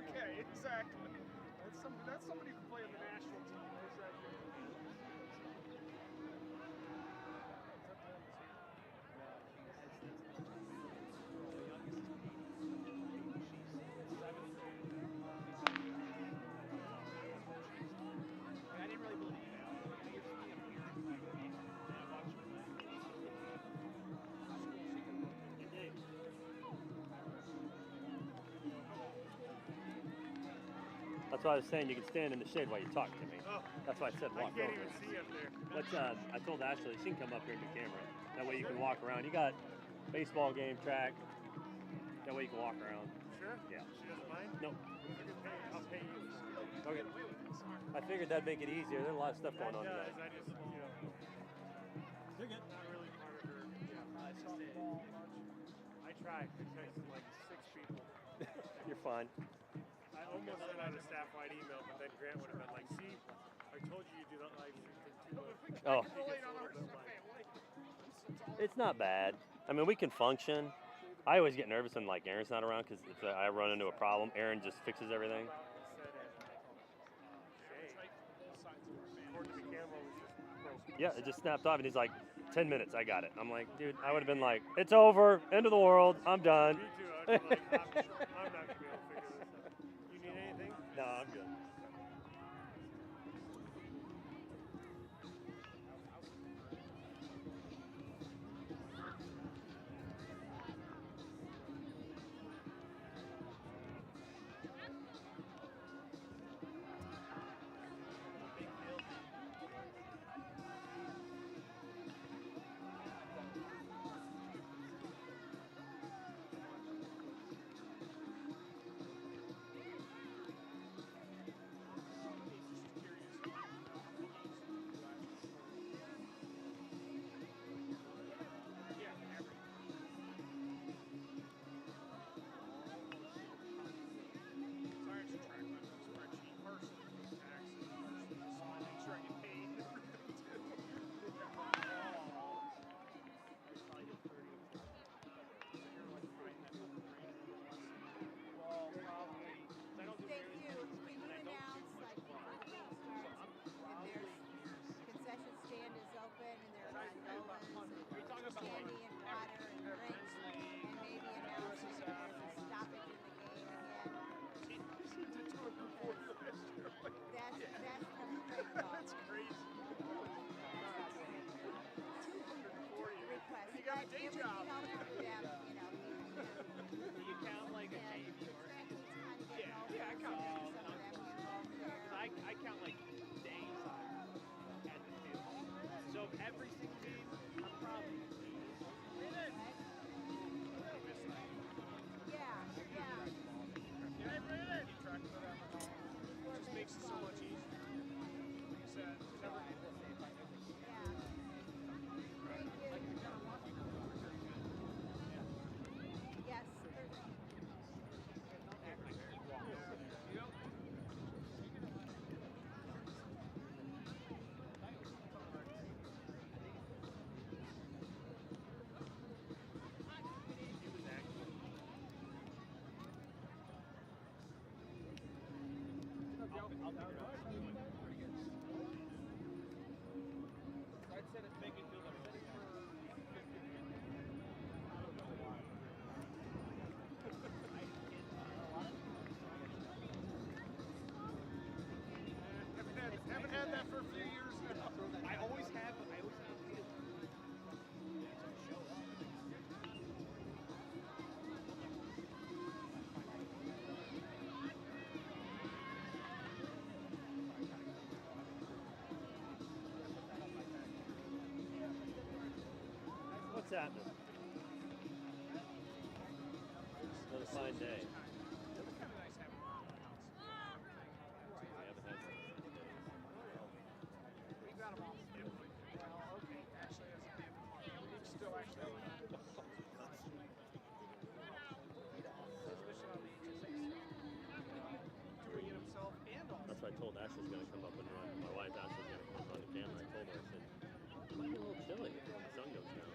Okay, exactly. That's somebody who can play on the national team. Exactly. I didn't really believe it. I was like, yeah, you're just being a parent. And I watched her play. Indeed. That's why I was saying you can stand in the shade while you talk to me. Oh, That's why I said I walk can't over. even see up there. Let's. I told Ashley she can come up here and do camera. That way you can walk around. You got baseball game, track. That way you can walk around. Sure? Yeah. She doesn't mind? Nope. I'll pay you for it. Okay. I figured that'd make it easier. There's a lot of stuff going on That does. tonight. I just, You're good. not really part of her. I tried. I texted like 6 people. You're fine. I almost sent out a staff-wide email, but then Grant would have been like, see, I told you do that live stream thing too much. Oh. He gets a little bit like, It's not bad. I mean, we can function. I always get nervous when like Aaron's not around because if I run into a problem, Aaron just fixes everything. according to the camera, was just broke. Yeah, it just snapped off, and he's like, 10 minutes, I got it. I'm like, dude, I would have been like, it's over, end of the world, I'm done. Me too. I'd be like, I'm not going to be able to figure this out. You need anything? No, I'm good. Candy and water and drinks, and maybe announce if there's a stoppage in the game again. That's coming right off. That's crazy. 240 Request. You got a day job. Them, Do you count like a JV varsity? Yeah, I count. I count like days at the field. So every single game, I'm probably It just makes it so much easier. Like you said, never. Yes. Haven't had that for a few years now. I always have. What's happening? Another fine day. That's why I told Ashley's going to come up and run. My wife Ashley's going to come up on the camera. I told her, I said, it might be a little chilly if the sun goes down.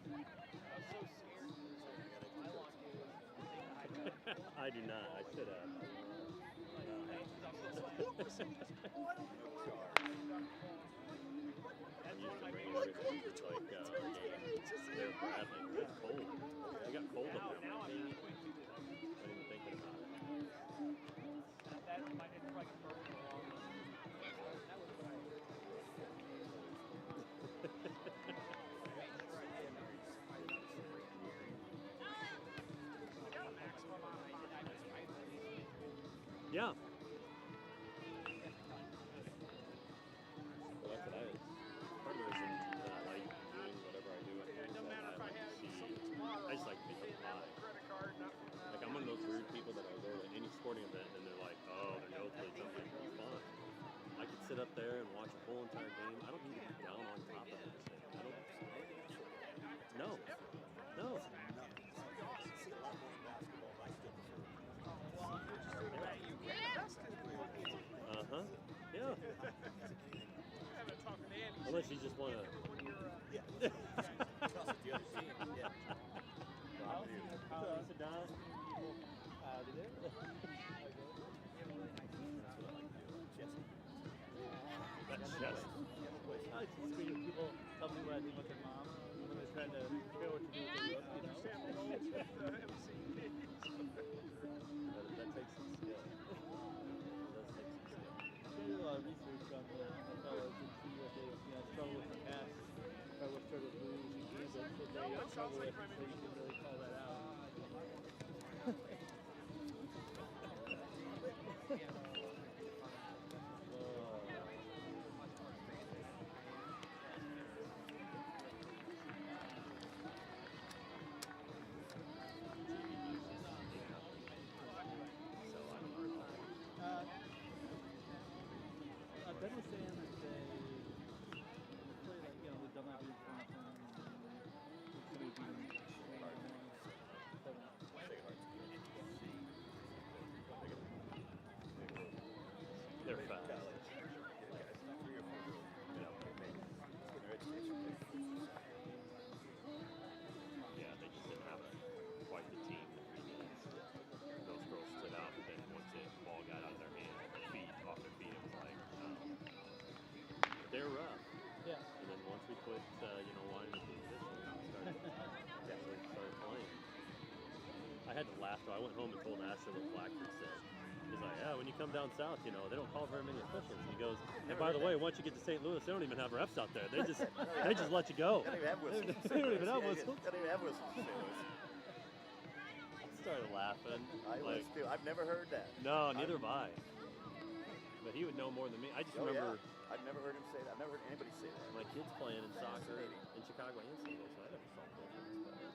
I was so scared. I walked in. I do not. I should have. They're Bradley. It's cold. They got cold up there. Now I'm Not even thinking about it. that might have like burned along. That was what I Yeah. Well, that's what part of the reason that I like doing whatever I do is that I just like to make a pie. Like, I'm one of those weird people that I'll go to any sporting event and they're like, oh, they're nosebleeds. I'm like, it's fun. I could sit up there and watch a whole entire game. I don't need to be down on top of everything. I don't. No. No. Uh-huh. Yeah. Unless you just want to. Yeah. That's just. I like to see people tell me what I think about their mom when they're trying to figure out what to do with their look, you know? That takes some skill. It does take some skill. I did a lot of research on the fellows and see what they struggle with in the past. If I was struggle with blues and gambits, what they struggle with, so you can really call that out. Ben was saying that they play like, the dumb idea of somebody being They're fast. Yeah, they just didn't have quite the team that we needed. Those girls stood out, but then once the ball got out of their hands, off their feet, it was like, they're rough. Yeah. And then once we put, one in the position, we started playing. I had to laugh, though. I went home and told Asher what Blackford said. He's like, yeah, when you come down south, they don't call very many officials. And he goes, and by the way, once you get to St. Louis, they don't even have refs out there. They just let you go. They don't even have whistles. They don't even have whistles. They don't even have whistles. I started laughing. I was too. I've never heard that. No, neither have I. But he would know more than me. I just remember. Yeah. I've never heard him say that. I've never heard anybody say that. My kids playing in soccer in Chicago and St. Louis, so I never saw both of these guys.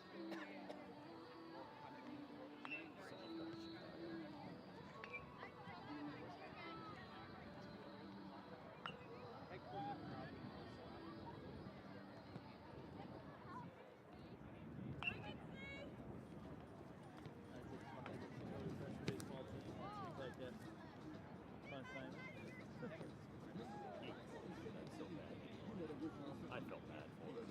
I felt bad for him.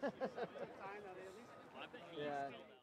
Time, at least. I bet he Yeah. spelled out.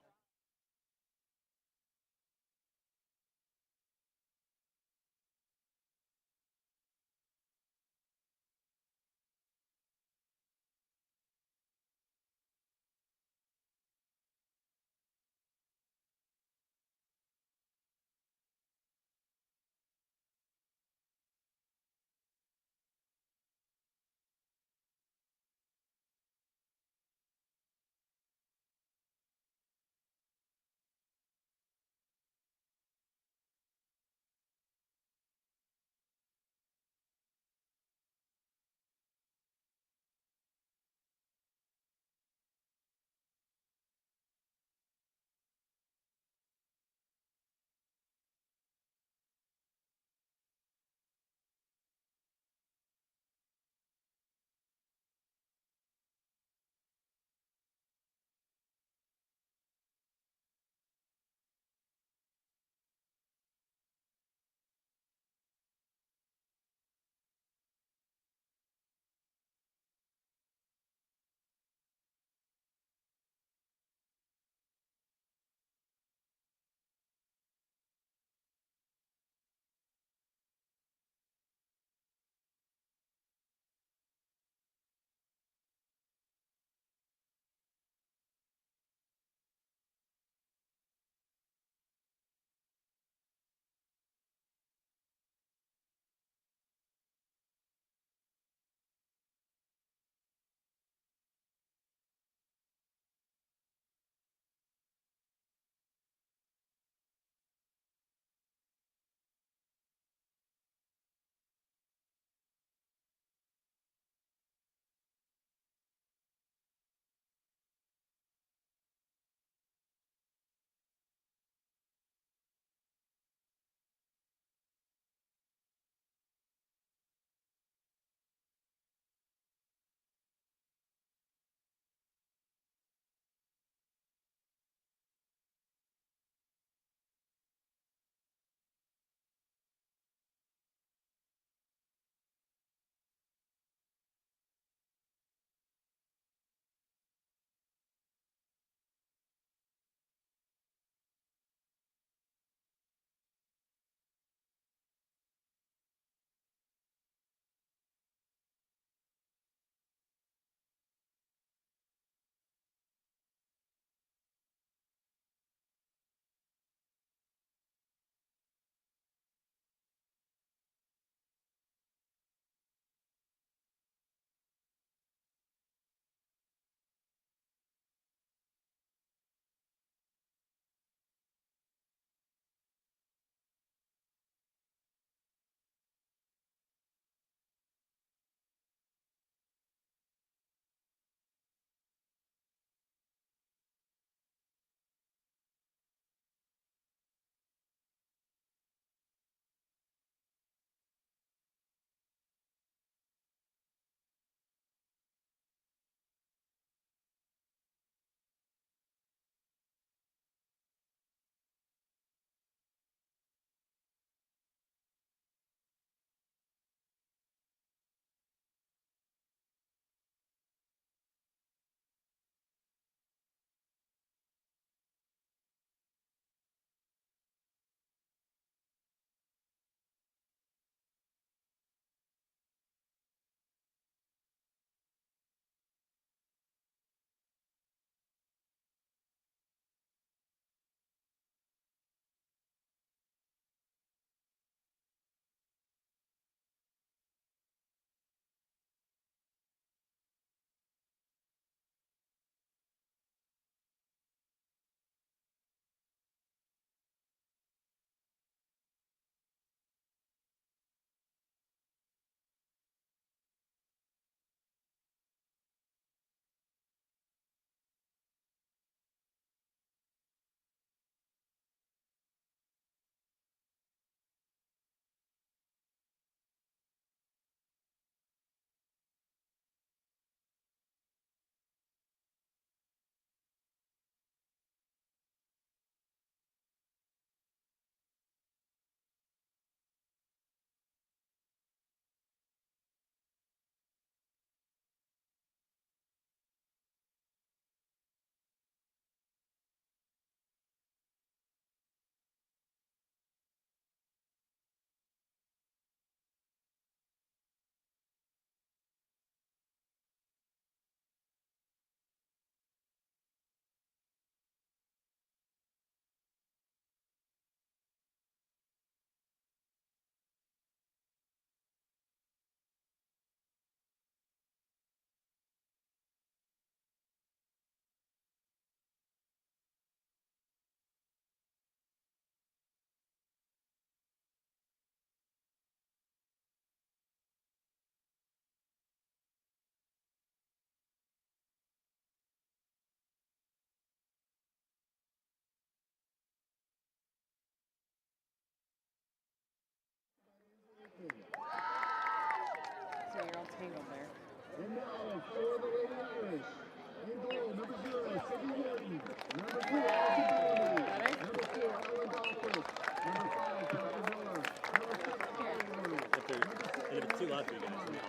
If it's too loud for you guys, then I'll adjust it.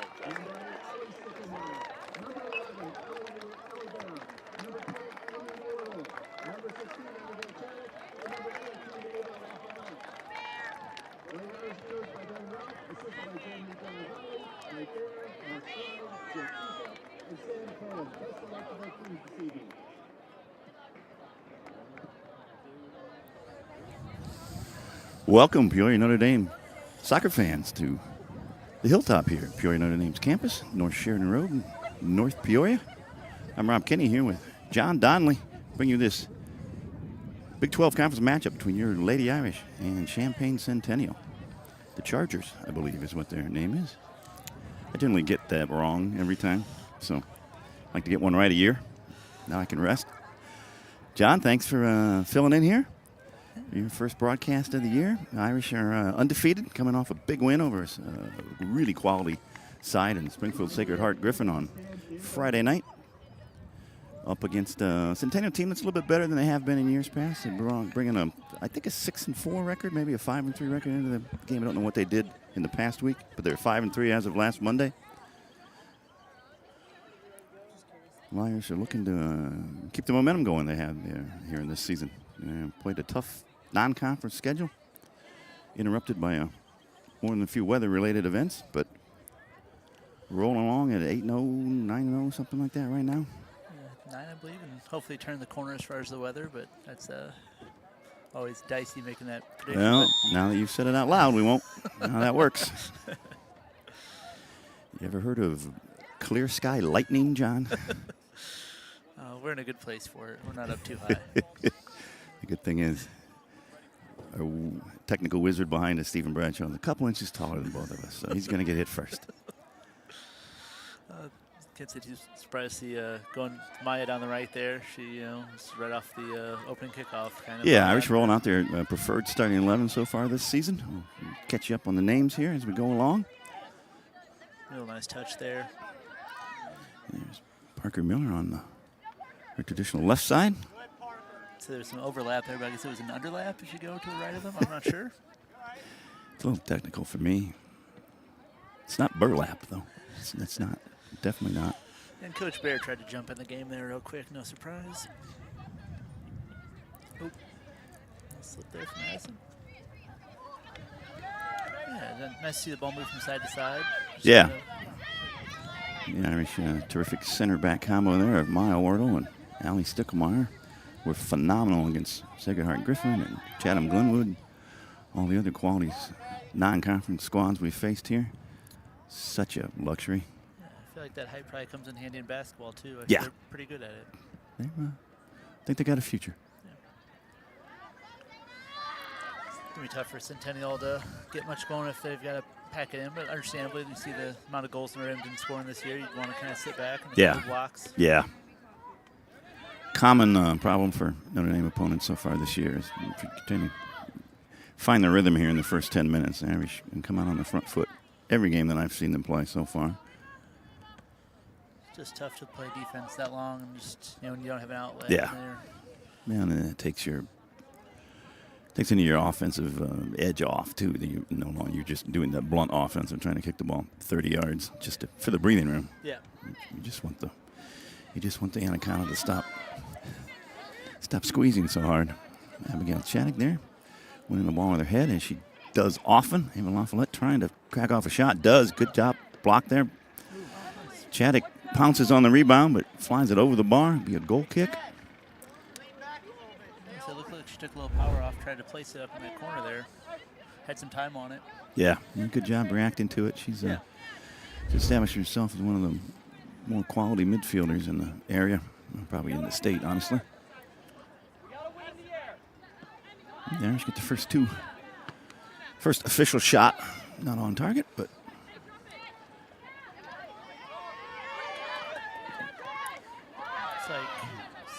Welcome, Peoria Notre Dame soccer fans, to the Hilltop here at Peoria Notre Dame's campus, North Sheridan Road in North Peoria. I'm Rob Kenny here with John Donnelly, bring you this Big 12 conference matchup between your Lady Irish and Champaign Centennial. The Chargers, I believe, is what their name is. I generally get that wrong every time, so I like to get one right a year. Now I can rest. John, thanks for filling in here. Your first broadcast of the year. The Irish are undefeated, coming off a big win over a really quality side in Springfield Sacred Heart Griffin on Friday night. Up against a Centennial team that's a little bit better than they have been in years past. They're bringing I think a 6-4 record, maybe a 5-3 record into the game. I don't know what they did in the past week, but they're 5-3 as of last Monday. The Irish are looking to keep the momentum going they have here in this season. Played a tough non-conference schedule, interrupted by more than a few weather-related events, but rolling along at 8-0, 9-0, something like that right now. 9, I believe, and hopefully turn the corner as far as the weather, but that's always dicey making that prediction. Well, now that you've said it out loud, we won't know how that works. You ever heard of clear sky lightning, John? We're in a good place for it. We're not up too high. The good thing is, our technical wizard behind us, Stephen Bradshaw, is a couple inches taller than both of us, so he's going to get hit first. Can't say too surprised to see going Maya down the right there. She was right off the opening kickoff. Yeah, Irish rolling out their preferred starting 11 so far this season. We'll catch you up on the names here as we go along. Real nice touch there. There's Parker Miller on her traditional left side. So there's some overlap there, but I guess it was an underlap if you go to the right of them. I'm not sure. It's a little technical for me. It's not burlap, though. It's not. Definitely not. And Coach Bear tried to jump in the game there real quick. No surprise. Oh, slip there from Madison. Yeah, nice to see the ball move from side to side. Yeah. The Irish terrific center back combo there of Maya Wardle and Allie Stickelmeyer were phenomenal against Sacred Heart Griffin and Chatham Glenwood. All the other qualities, non-conference squads we faced here. Such a luxury. I feel like that height probably comes in handy in basketball, too. Yeah. They're pretty good at it. I think they got a future. Yeah. It's going to be tough for Centennial to get much going if they've got to pack it in, but understandably, you see the amount of goals Notre Dame didn't score in this year. You'd want to kind of sit back and yeah. blocks. Yeah. Common problem for Notre Dame opponents so far this year is to continue find the rhythm here in the first 10 minutes. The Irish can come out on the front foot every game that I've seen them play so far. Just tough to play defense that long, and just when you don't have an outlet. Yeah, man, and it takes any of your offensive edge off too. That you no longer you're just doing that blunt offense and trying to kick the ball 30 yards just for the breathing room. Yeah, you just want the Anaconda to stop squeezing so hard. Abigail Chaddock there, winning the ball with her head, as she does often. Ava LaFollette trying to crack off a shot. Does good job block there. Chaddock pounces on the rebound, but flies it over the bar. Be a goal kick. So it looked like she took a little power off, tried to place it up in that corner there. Had some time on it. Yeah, good job reacting to it. She's established herself as one of the more quality midfielders in the area, probably in the state, honestly. The Irish get the first official shot, not on target, but it's like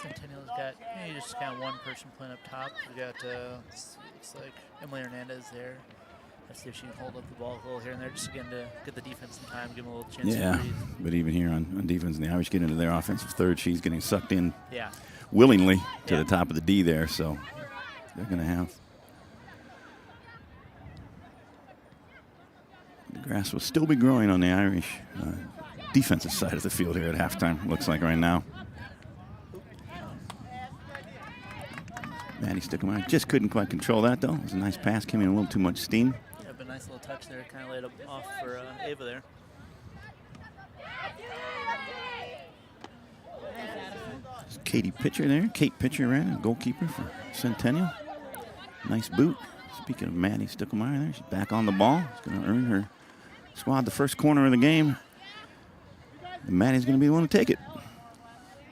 Centennial's got just kind of one person playing up top. We got looks like Emily Hernandez there, Let's see if she can hold up the ball a little here and there, just again to get the defense some time, give them a little chance to Yeah, breathe. but even here on defense, and the Irish get into their offensive third, she's getting sucked in Yeah. willingly to the top of the D there, so they're going to have. The grass will still be growing on the Irish defensive side of the field here at halftime, looks like right now. Maddie Stickelmeyer just couldn't quite control that, though. It was a nice pass, came in a little too much steam. Yeah, but a nice little touch there, kind of laid off for Ava there. There's Katie Pitcher there. Kate Pitcher, right, goalkeeper for Centennial. Nice boot. Speaking of Maddie Stickelmeyer there, she's back on the ball. She's going to earn her squad the first corner of the game. And Maddie's going to be the one to take it.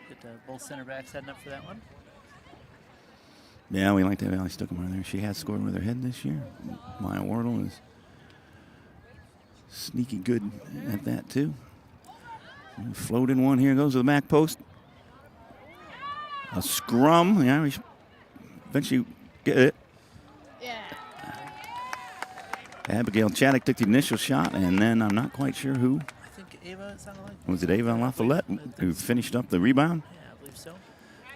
Get both center backs heading up for that one. Yeah, we like to have Allie Stickelmeyer there. She has scored with her head this year. Maya Wardle is sneaky good at that, too. Floating one here, goes to the back post. A scrum. The Irish eventually get it. Abigail Chaddock took the initial shot, and then I'm not quite sure who. I think Ava, it sounded like. Was it Ava LaFollette who finished up the rebound? Yeah, I believe so.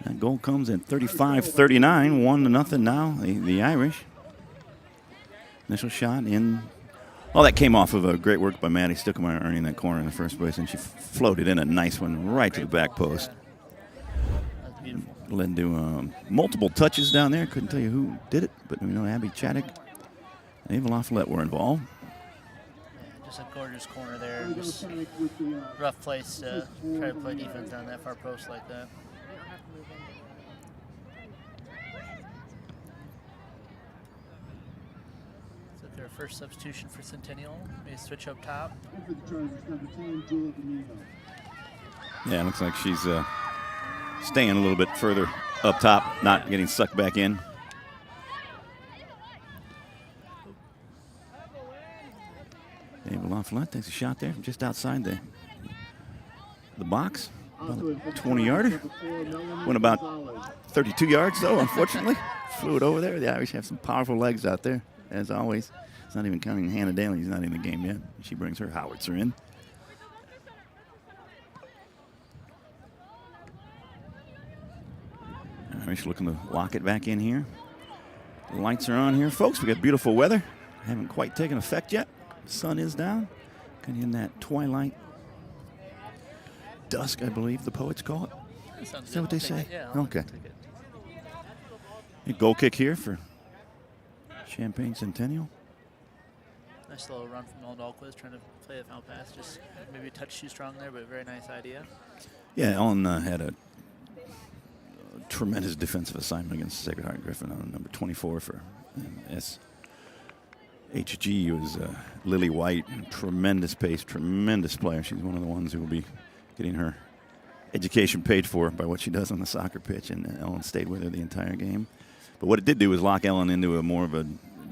That goal comes at 35-39, 1-0 now, the Irish. Initial shot in. Oh, that came off of a great work by Maddie Stickelmeyer earning that corner in the first place, and she floated in a nice one right to the back post. That's beautiful. Led to multiple touches down there. Couldn't tell you who did it, but we know Abby Chaddock and Ava LaFollette were involved. Yeah, just a gorgeous corner there. Just rough place to try to play defense down that far post like that. So their first substitution for Centennial. Maybe switch up top. Yeah, it looks like she's staying a little bit further up top, not getting sucked back in. Ava LaFollette takes a shot there from just outside the box. About a 20-yarder. Went about 32 yards, though, unfortunately. Flew it over there. The Irish have some powerful legs out there, as always. It's not even counting Hannah Daly. He's not in the game yet. She brings her howitzer in. Irish looking to lock it back in here. The lights are on here, folks. We got beautiful weather. Haven't quite taken effect yet. The sun is down. Kind of in that twilight dusk, I believe the poets call it. Is that what they say? Yeah, okay. A goal kick here for Champaign Centennial. Nice little run from Ellen Dahlquist, trying to play the foul pass. Just maybe a touch too strong there, but very nice idea. Yeah, Ellen had a tremendous defensive assignment against Sacred Heart Griffin on number 24 for SHG. Was Lily White. Tremendous pace, tremendous player. She's one of the ones who will be getting her education paid for by what she does on the soccer pitch, and Ellen stayed with her the entire game. But what it did do was lock Ellen into a more of a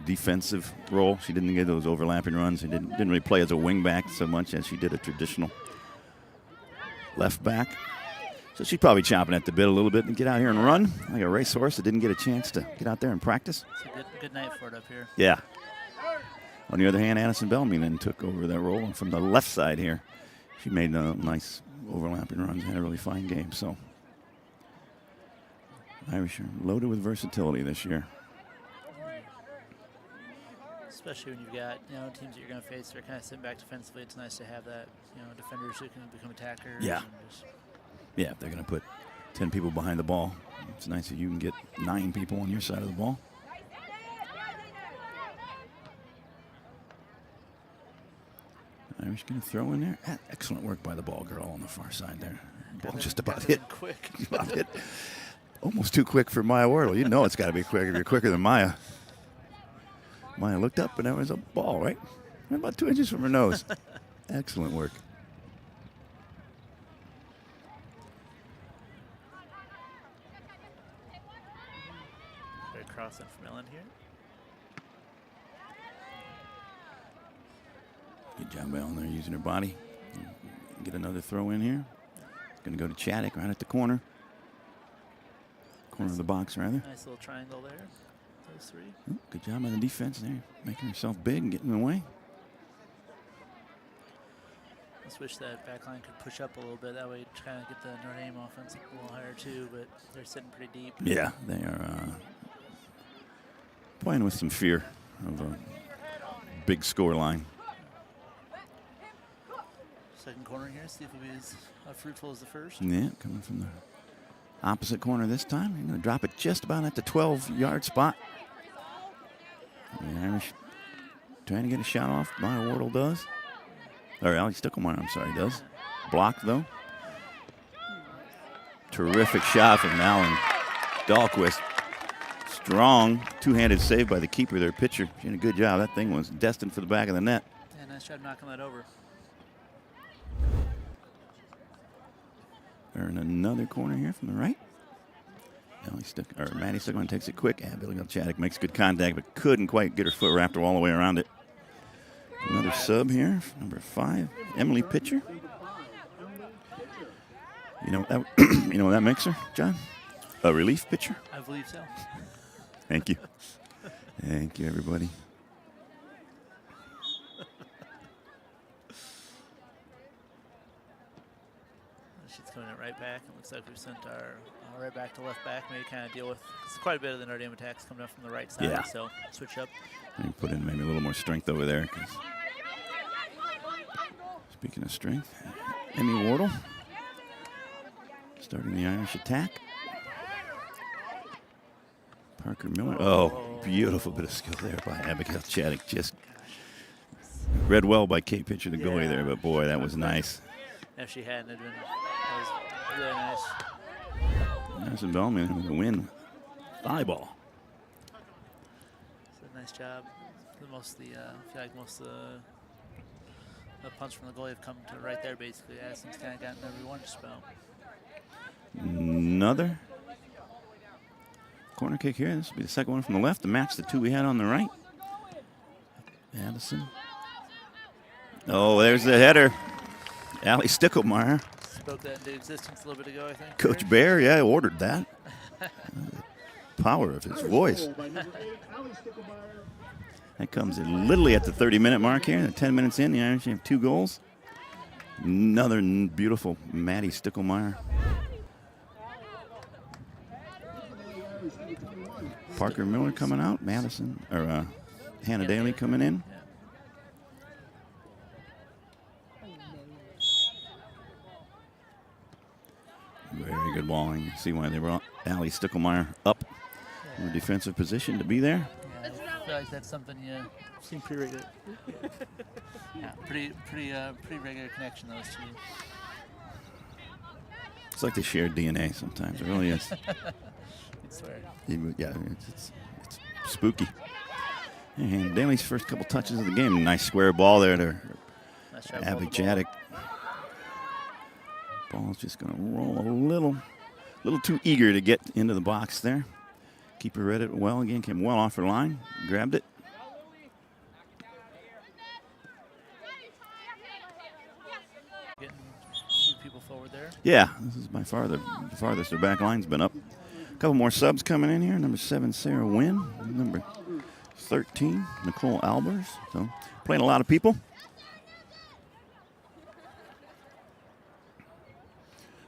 defensive role. She didn't get those overlapping runs. She didn't really play as a wing back so much as she did a traditional left back. So she's probably chomping at the bit a little bit and get out here and run like a racehorse that didn't get a chance to get out there and practice. It's a good night for it up here. Yeah. On the other hand, Addison Bellamy then took over that role, and from the left side here, she made nice overlapping runs, had a really fine game. So Irish are loaded with versatility this year. Especially when you've got teams that you're going to face, they're kind of sitting back defensively. It's nice to have that defenders who can become attackers. Yeah. Yeah, if they're going to put 10 people behind the ball, it's nice that you can get 9 people on your side of the ball. Irish going to throw in there. Excellent work by the ball girl on the far side there. Ball just about hit. Quick. About hit. Almost too quick for Maya Wardle. You know it's got to be quick if you're quicker than Maya. Maya looked up and there was a ball, right? About 2 inches from her nose. Excellent work. Good cross in from Ellen here. Good job by Ellen there using her body. Get another throw in here. It's going to go to Chaddock right at the corner. Corner of the box, rather. Nice little triangle there. Those three. Ooh, good job on the defense there, making herself big and getting in the way. I just wish that back line could push up a little bit. That way, trying to get the Notre Dame offense a little higher too. But they're sitting pretty deep. Yeah, they are playing with some fear of a big score line. Second corner here. See if it'll be as fruitful as the first. Yeah, coming from the opposite corner this time. They're going to drop it just about at the 12-yard spot. The Irish trying to get a shot off. Maya Wardle does. Or Allie Stickelmeyer, I'm sorry, does. Blocked, though. Terrific shot from Alan Dahlquist. Strong two-handed save by the keeper, their pitcher. She did a good job. That thing was destined for the back of the net. Yeah, nice job knocking that over. They're in another corner here from the right. Maddie Stickelmeyer takes it quick. Abigail Chaddock makes good contact, but couldn't quite get her foot wrapped all the way around it. Another sub here, number 5, Emily Pitcher. You know that you know what that makes her, John? A relief pitcher? I believe so. Thank you. Thank you, everybody. She's coming in right back. It looks like we've sent our right back to left back. Maybe kind of deal with quite a bit of the Notre Dame attacks coming up from the right side. Yeah. So switch up. And put in maybe a little more strength over there. Speaking of strength, Emmy Wardle starting the Irish attack. Parker Miller. Oh, beautiful bit of skill there by Abigail Chaddock. Just read well by Kate Pitcher, the goalie there, but boy, that was nice. If she hadn't, that was really nice. Madison Bellman with a win. Thigh ball. It's a nice job. I feel like most of the punch from the goalie have come to right there, basically. Addison's kind of gotten every one just about. Another corner kick here. This will be the second one from the left to match the two we had on the right. Addison. Oh, there's the header. Allie Stickelmeyer. Spoke that into existence a little bit ago, I think. Coach Bear, yeah, ordered that. Power of his voice. That comes in literally at the 30-minute mark here. 10 minutes in, the Irish have 2 goals. Another beautiful Maddie Stickelmeyer. Parker Miller coming out. Hannah Daly coming in. Very good balling. You see why they brought Allie Stickelmeyer up in a defensive position to be there. Yeah, I feel like that's something you seem pretty regular. Yeah, pretty regular connection, those two. It's like they share DNA sometimes. It really is. I'd swear. Yeah, it's spooky. And Daly's first couple touches of the game. Nice square ball there to Abby Chaddock. Ball's just going to roll a little too eager to get into the box there. Keeper read it well again, came well off her line, grabbed it. Getting a few people forward there. Yeah, this is by far the farthest their back line's been up. A couple more subs coming in here. Number 7, Sarah Wynn. Number 13, Nicole Albers. So playing a lot of people.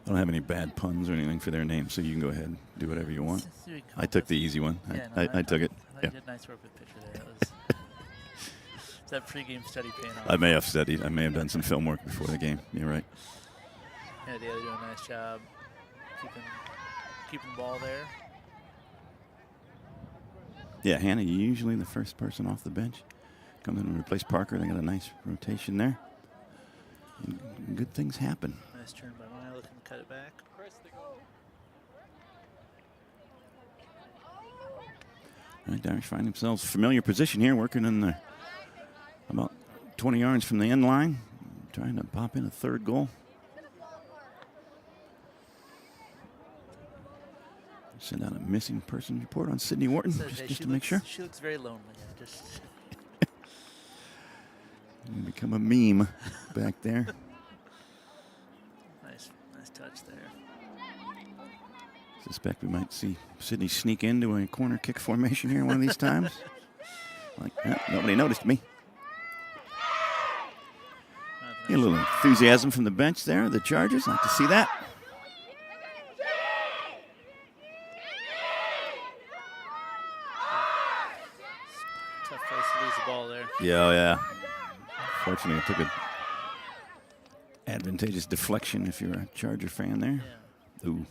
I don't have any bad puns or anything for their names, so you can go ahead and do whatever you want. I took the easy one. I took it. I did nice work with pitcher there. Is that pregame study paying off? I may have studied. I may have done some film work before the game. You're right. Yeah, Daly doing a nice job keeping the ball there. Yeah, Hannah usually the first person off the bench. Comes in and replace Parker. They got a nice rotation there. And good things happen. Nice turn by Maya, looking to cut it back. All right, Irish find themselves familiar position here, working in the about 20 yards from the end line, trying to pop in a third goal. Send out a missing person report on Sydney Wharton just to make sure. She looks very lonely. Just become a meme back there. Nice touch there. Suspect we might see Sydney sneak into a corner kick formation here one of these times. Like, nobody noticed me. A little enthusiasm from the bench there. The Chargers, like to see that. Tough place to lose the ball there. Yeah. Fortunately, it took an advantageous deflection if you're a Charger fan there. Yeah. Ooh.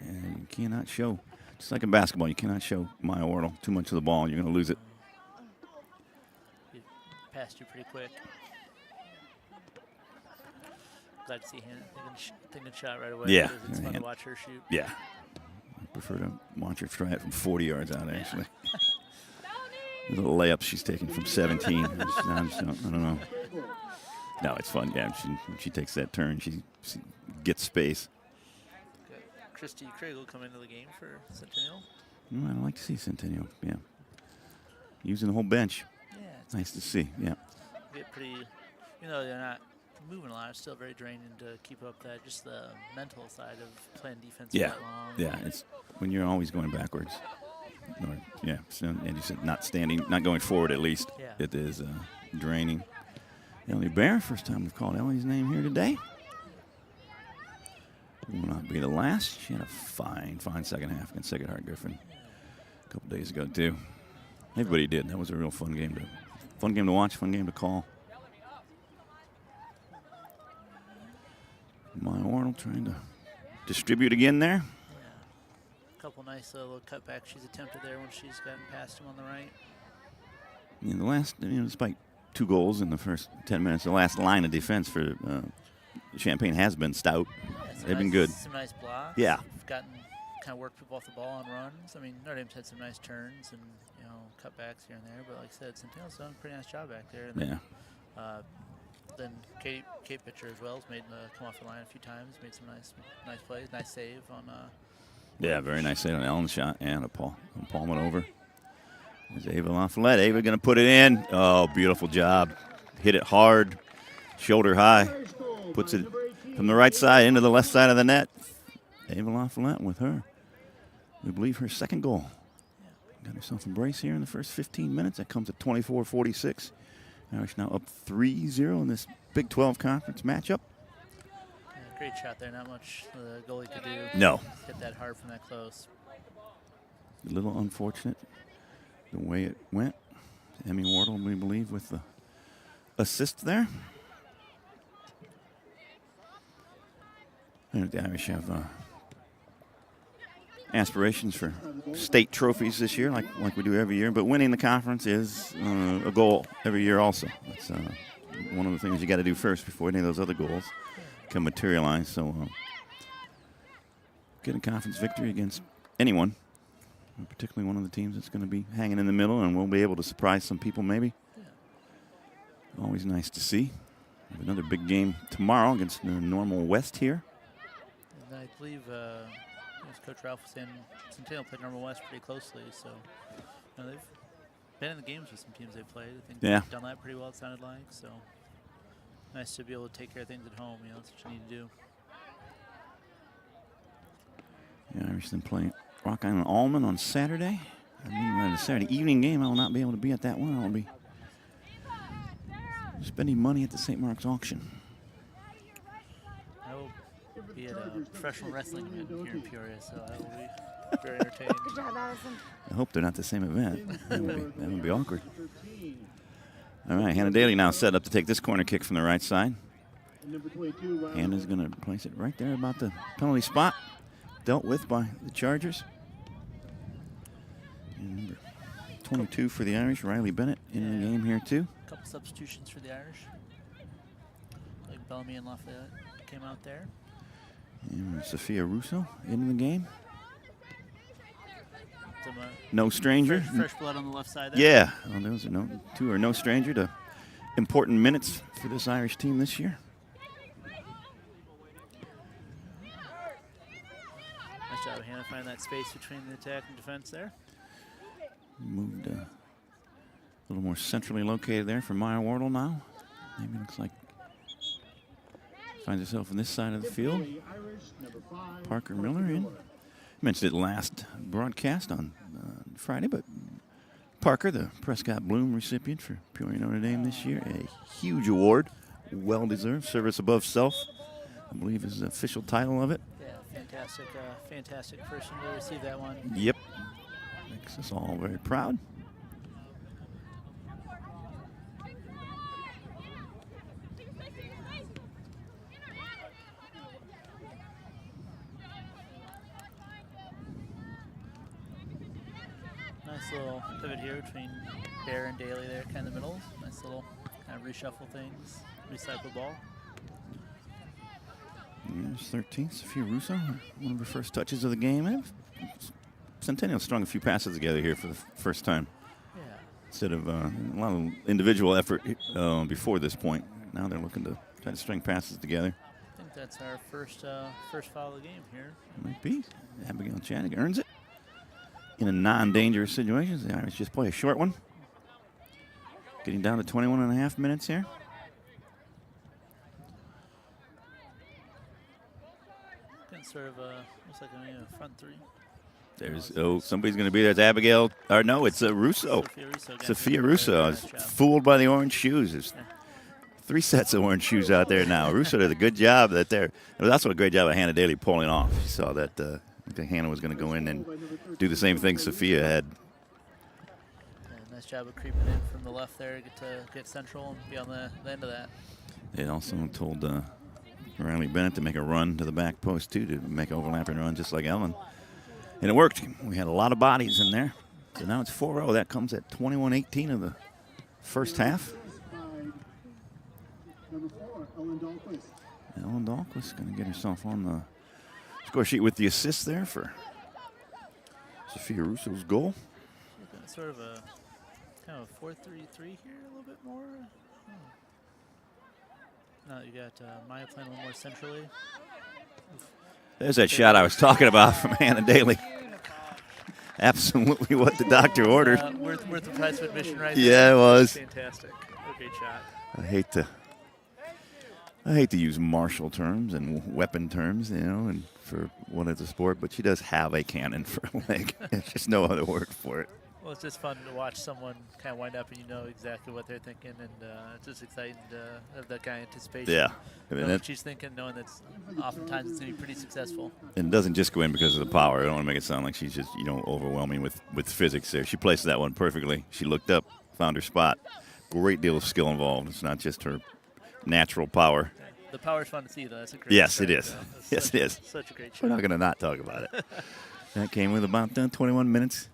And you cannot show, just like in basketball, you cannot show Maya Wardle too much of the ball. You're going to lose it. He passed you pretty quick. Glad to see him taking a shot right away. Yeah. It's fun to watch her shoot. Yeah. I prefer to watch her try it from 40 yards out, actually. The little layups she's taking from 17. I don't know. No, it's fun. Yeah, when she takes that turn, she gets space. Christy Craig will come into the game for Centennial. I'd like to see Centennial, yeah. Using the whole bench. Yeah. It's Nice to see, yeah. get pretty, they're not moving a lot. It's still very draining to keep up that, just the mental side of playing defense for that long. Yeah, it's when you're always going backwards. Or, yeah, and you said not going forward at least. Yeah. It is draining. Ellie Bear, first time we've called Ellie's name here today. Will not be the last. She had a fine second half against Sacred Heart Griffin a couple days ago too. Everybody did. That was a real fun game to watch, fun game to call. Maya Wardle trying to distribute again there. Yeah. A couple nice little cutbacks she's attempted there when she's gotten past him on the right. In the last, despite 2 goals in the first 10 minutes, the last line of defense for Champaign has been stout. They've been good. Some nice blocks. Yeah. We've kind of worked people off the ball on runs. I mean, Notre Dame's had some nice turns and, cutbacks here and there. But like I said, Centennial's done a pretty nice job back there. And then Kate Pitcher as well has made come off the line a few times, made some nice plays, nice save on. Yeah, very nice save on Ellen's shot and a palm it over. There's Ava LaFollette. Ava going to put it in. Oh, beautiful job. Hit it hard, shoulder high. Puts it from the right side into the left side of the net. Ava LaFollette with her, we believe, her second goal. Got herself a brace here in the first 15 minutes. That comes at 24-46. Irish now up 3-0 in this Big 12 conference matchup. Yeah, great shot there. Not much the goalie could do. No. Hit that hard from that close. A little unfortunate the way it went. Emmy Wardle, we believe, with the assist there. And the Irish have aspirations for state trophies this year, like we do every year. But winning the conference is a goal every year also. It's one of the things you got to do first before any of those other goals can materialize. So get a conference victory against anyone, particularly one of the teams that's going to be hanging in the middle, and we'll be able to surprise some people maybe. Yeah. Always nice to see. We have another big game tomorrow against the Normal West here. And I believe, as Coach Ralph was saying, Centennial played Normal West pretty closely, so they've been in the games with some teams they've played. I think they've done that pretty well, it sounded like. So nice to be able to take care of things at home. That's what you need to do. Yeah, Irish then playing Rock Island Allman on Saturday. I mean, the Saturday evening game, I will not be able to be at that one. I will be spending money at the St. Mark's auction. I will be at a professional wrestling event here in Peoria, so I will be very entertaining. Good job, Allison. I hope they're not the same event. That would be awkward. All right, Hannah Daly now set up to take this corner kick from the right side. Hannah's going to place it right there about the penalty spot. Dealt with by the Chargers. And number 22 for the Irish, Riley Bennett in the game here too. A couple substitutions for the Irish. Like Bellamy and Lafayette came out there. And Sophia Russo in the game. Some, no stranger. Fresh blood on the left side there. Yeah, well, those are two are no stranger to important minutes for this Irish team this year. Nice job, Hannah, finding that space between the attack and defense there. Moved a little more centrally located there for Maya Wardle now. Maybe looks like finds herself on this side of the field. Parker Miller in. Mentioned it last broadcast on Friday, but Parker, the Prescott Bloom recipient for Peoria Notre Dame this year, a huge award, well-deserved, service above self, I believe is the official title of it. Yeah, fantastic person to receive that one. Yep, makes us all very proud. Nice little pivot here between Bear and Daly there, kind of in the middle. Nice little kind of reshuffle things, recycle ball. There's 13, Sophia Russo, one of her first touches of the game. Centennial strung a few passes together here for the first time. Yeah. Instead of a lot of individual effort before this point. Now they're looking to try to string passes together. I think that's our first foul of the game here. Might be. Abigail Chaddick earns it. In a non-dangerous situation, the Irish just play a short one. Getting down to 21 and a half minutes here. Getting sort of looks like a front three. There's somebody's going to be there. It's Abigail, or no, it's Russo. Sophia Russo. I was fooled by the orange shoes. There's 3 sets of orange shoes out there now. Russo did a good job that there. It was also a great job of Hannah Daly pulling off. You saw that Hannah was going to go in and do the same thing Sophia had. Yeah, nice job of creeping in from the left there to get central and be on the end of that. They also told Riley Bennett to make a run to the back post, too, to make an overlapping run just like Ellen. And it worked. We had a lot of bodies in there. So now it's 4-0. That comes at 21-18 of the first half. Number 4, Ellen Dahlquist. Ellen Dahlquist going to get herself on the score sheet with the assist there for Sophia Russo's goal. Sort of a kind of a 4-3-3 here a little bit more. Now you got Maya playing a little more centrally. There's that shot I was talking about from Hannah Daly. Absolutely what the doctor ordered. Worth the price of admission right Yeah, there. it was. Fantastic. Great shot. I hate to use martial terms and weapon terms, and for what is a sport, but she does have a cannon for a leg. There's just no other word for it. Well, it's just fun to watch someone kind of wind up and you know exactly what they're thinking, and it's just exciting to have that kind of anticipation. Yeah. Knowing what she's thinking, knowing that oftentimes it's going to be pretty successful. And it doesn't just go in because of the power. I don't want to make it sound like she's just, overwhelming with physics there. She placed that one perfectly. She looked up, found her spot. Great deal of skill involved. It's not just her natural power. The power's fun to see, though. That's a great Yes, shot, it is. Yes, it is. Such a great shot. We're not going to not talk about it. That came with about 21 minutes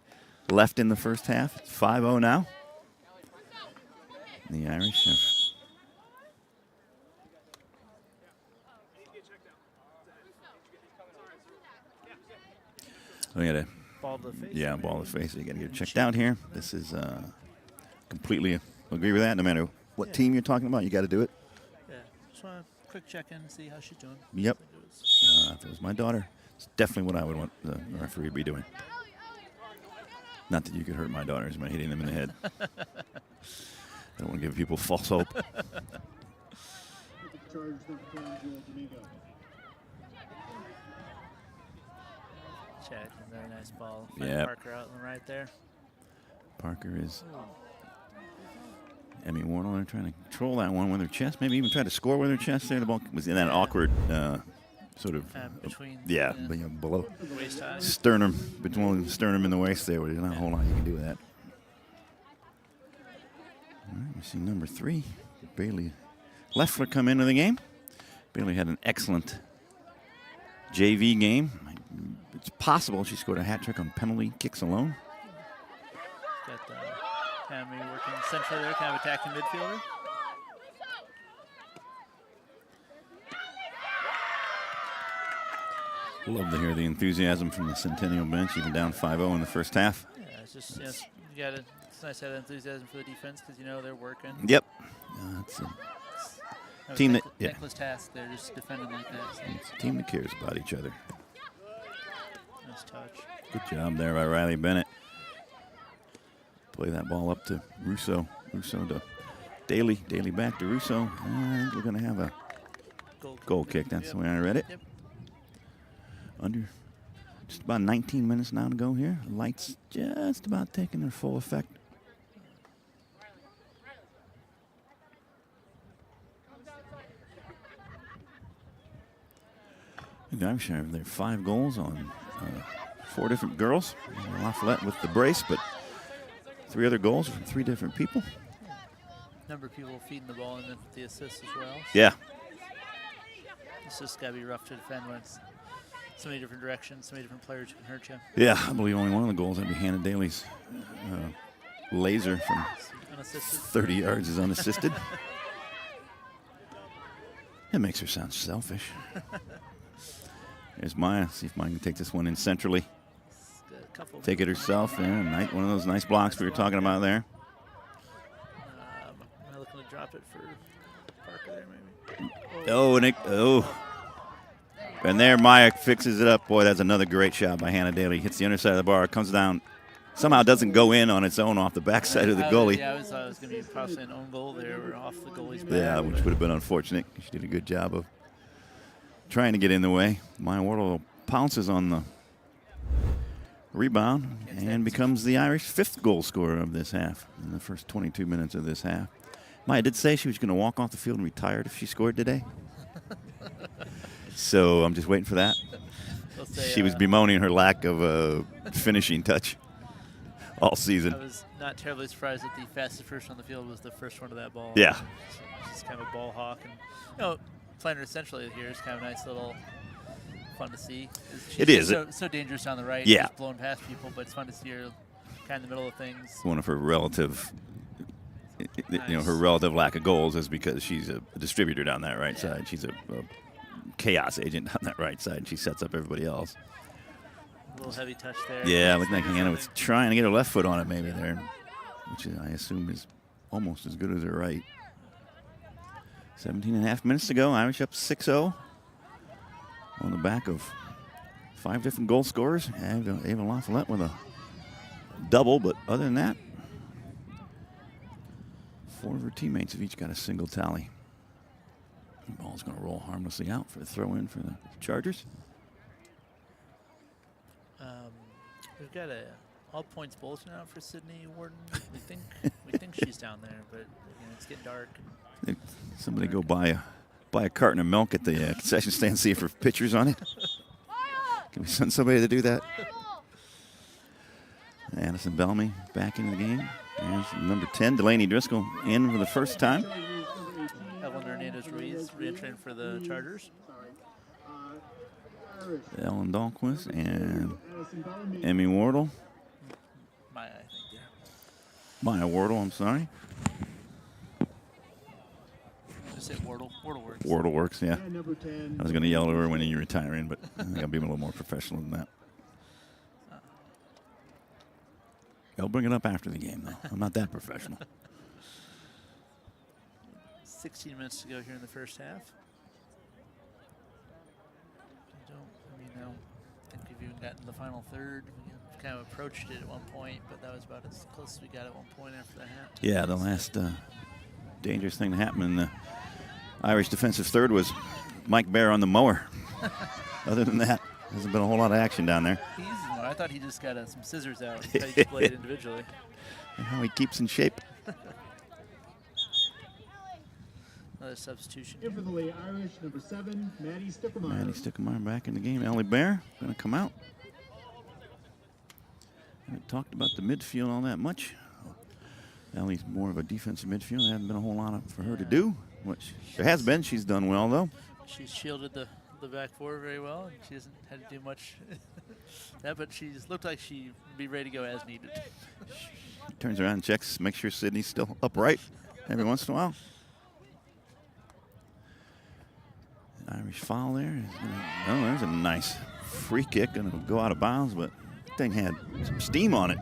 left in the first half. It's 5-0 now. The Irish have ball to the face. Yeah, ball to the face. You got to get it checked out here. This is completely agree with that. No matter what team you're talking about, you got to do it. Yeah, just want a quick check-in, see how she's doing. Yep. If it was my daughter, it's definitely what I would want the referee to be doing. Not that you could hurt my daughters by hitting them in the head. I don't want to give people false hope. Check, very nice ball. Yeah. Parker out and right there. Parker is Emmy Wardle trying to control that one with her chest. Maybe even try to score with her chest there. The ball was in that awkward sort of between below waist high. sternum, between the sternum and the waist there. There's not a whole lot you can do with that. All right, we see number 3, Bailey Leffler, come into the game. Bailey had an excellent JV game. It's possible she scored a hat trick on penalty kicks alone. Got Tammy working centrally there, kind of attacking midfielder. Love to hear the enthusiasm from the Centennial bench, even down 5-0 in the first half. Yeah, it's just it's nice to have enthusiasm for the defense because they're working. Yep. It's a team that thankless task. They're just defending like that. So. It's a team that cares about each other. Nice touch. Good job there by Riley Bennett. Play that ball up to Russo. Russo to Daly. Daly back to Russo. I think we're going to have a goal kick. That's the way I read it. Yep. Under Just about 19 minutes now to go here. The lights just about taking their full effect. The Derbyshire have their 5 goals on 4 different girls. Lafayette with the brace, but 3 other goals from 3 different people. Number of people feeding the ball and then the assists as well. So Yeah. it's just got to be rough to defend when it's so many different directions, so many different players who can hurt you. Yeah, I believe only one of the goals, that'd be Hannah Daly's laser from Unassisted. 30 yards is unassisted. That makes her sound selfish. There's Maya. See if Maya can take this one in centrally. Got a couple Take it herself. Yeah, one of those nice blocks we were talking about there. Am I looking to drop it for Parker there, maybe? And there Maya fixes it up. Boy, that's another great shot by Hannah Daly. Hits the underside of the bar, comes down, somehow doesn't go in on its own off the backside of the goalie. Yeah, I thought it was going to be possibly an own goal there or off the goalie's back. Yeah, which would have been unfortunate. She did a good job of trying to get in the way. Maya Wardle pounces on the rebound and becomes the Irish 5th goal scorer of this half in the first 22 minutes of this half. Maya did say she was going to walk off the field and retire if she scored today. So I'm just waiting for that. She was bemoaning her lack of a finishing touch all season. I was not terribly surprised that the fastest person on the field was the first one to that ball. Yeah. She's kind of a ball hawk. And, playing her essentially here is kind of a nice little fun to see. It is. So dangerous on the right. Yeah. Just blowing past people, but it's fun to see her kind of in the middle of things. One of her relative, Nice. her relative lack of goals is because she's a distributor down that right side. She's a chaos agent on that right side. She sets up everybody else. A little heavy touch there. Yeah, looked like Hannah was trying to get her left foot on it maybe there, which I assume is almost as good as her right. 17 and a half minutes to go. Irish up 6-0 on the back of 5 different goal scorers. Ava Lafayette with a double, but other than that, 4 of her teammates have each got a single tally. The ball's going to roll harmlessly out for a throw-in for the Chargers. We've got a all-points bulletin out for Sydney Warden. We think she's down there, but it's getting dark. Somebody go buy a carton of milk at the concession stand, see if her picture's on it. Can we send somebody to do that? Addison Bellamy back into the game. There's number 10, Delaney Driscoll, in for the first time. Evelyn Hernandez-Ruiz re-entering for the Chargers. Ellen Dahlquist and Emmy Wardle. Maya, I think, yeah. Maya Wardle, I'm sorry. Just say Wardle. Wardle works. Wardle works, yeah. I was going to yell at her when you're retiring, but I think I'll be a little more professional than that. I'll bring it up after the game, though. I'm not that professional. 16 minutes to go here in the first half. I don't think we've even gotten the final third. We kind of approached it at one point, but that was about as close as we got at one point after that half. Yeah, the last dangerous thing that happened in the Irish defensive third was Mike Bear on the mower. Other than that, hasn't been a whole lot of action down there. I thought he just got some scissors out and tried to play it individually. And how he keeps in shape. Another substitution. In for the Lady Irish, number 7, Maddie Stickelmeyer. Maddie Stickelmeyer back in the game. Ellie Bear going to come out. Haven't talked about the midfield all that much. Ellie's more of a defensive midfield. There hasn't been a whole lot for her to do, which there has been. She's done well, though. She's shielded the back four very well, and she hasn't had to do much that, but she's looked like she'd be ready to go as needed. She turns around and checks, make sure Sydney's still upright every once in a while. Irish foul there. Oh, there's a nice free kick. Going to go out of bounds, but that thing had some steam on it.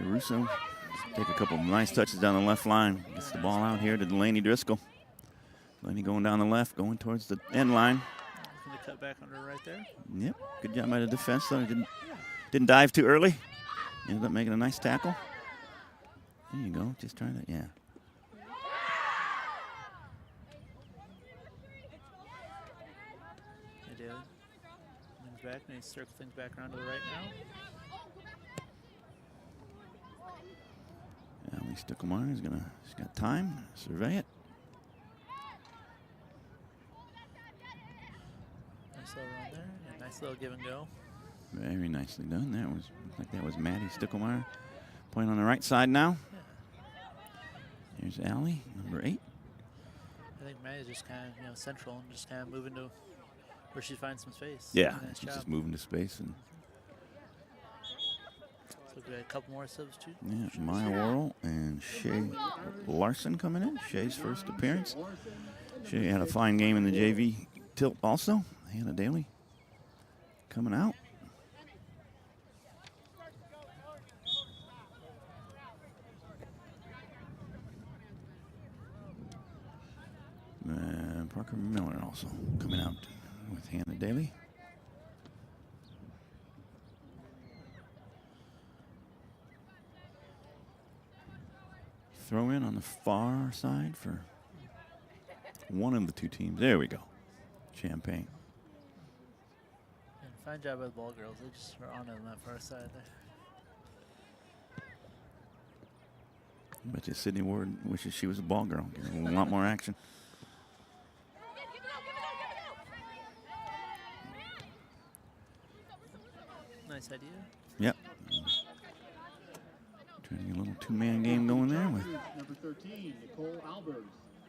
Russo take a couple of nice touches down the left line. Gets the ball out here to Delaney Driscoll. Delaney going down the left, going towards the end line. Going to cut back under right there. Yep, good job by the defense, though. Didn't dive too early. Ended up making a nice tackle. There you go, just trying to, yeah. Daly. Moves back, and he circles things back around to the right now. Allie Stickelmeyer is gonna. She's got time. Survey it. Nice little run there. And nice little give and go. Very nicely done. That was looked like that was Maddie Stickelmeyer playing on the right side now. Yeah. Here's Allie, number 8. I think Maddie's just kind of central and just kind of moving to where she finds some space. Yeah, Nice she's job. just moving to space and. So we got a couple more substitutes. Yeah, Maya Worrell and Shay Larson coming in. Shay's first appearance. Shay had a fine game in the JV tilt also. Hannah Daly coming out. And Parker Miller also coming out with Hannah Daly. Throw in on the far side for one of the two teams. There we go. Champaign. And fine job by the ball girls. They just were on it on that far side there. I bet you Sydney Ward wishes she was a ball girl. Give her a lot more action. Nice idea. Yep. Trying to get a little two-man game going there with. Number 13, Nicole Albers.